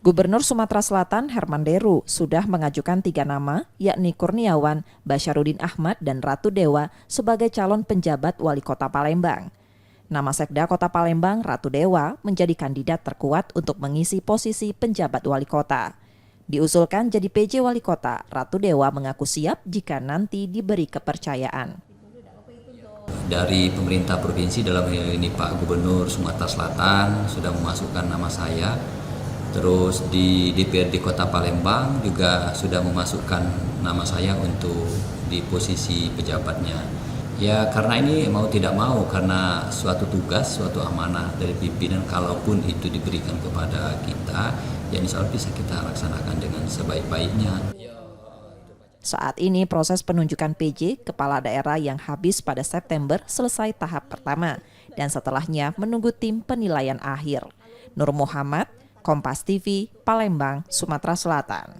Gubernur Sumatera Selatan Herman Deru sudah mengajukan 3 nama, yakni Kurniawan, Basyarudin Ahmad, dan Ratu Dewa sebagai calon penjabat wali kota Palembang. Nama Sekda Kota Palembang, Ratu Dewa, menjadi kandidat terkuat untuk mengisi posisi penjabat wali kota. Diusulkan jadi PJ wali kota, Ratu Dewa mengaku siap jika nanti diberi kepercayaan. Dari pemerintah provinsi, dalam hal ini Pak Gubernur Sumatera Selatan sudah memasukkan nama saya. Terus di DPRD Kota Palembang juga sudah memasukkan nama saya untuk di posisi pejabatnya. Ya karena ini mau tidak mau, karena suatu tugas, suatu amanah dari pimpinan, kalaupun itu diberikan kepada kita, ya insya Allah bisa kita laksanakan dengan sebaik-baiknya. Saat ini proses penunjukan PJ kepala daerah yang habis pada September selesai tahap pertama dan setelahnya menunggu tim penilaian akhir. Nur Muhammad, Kompas TV, Palembang, Sumatera Selatan.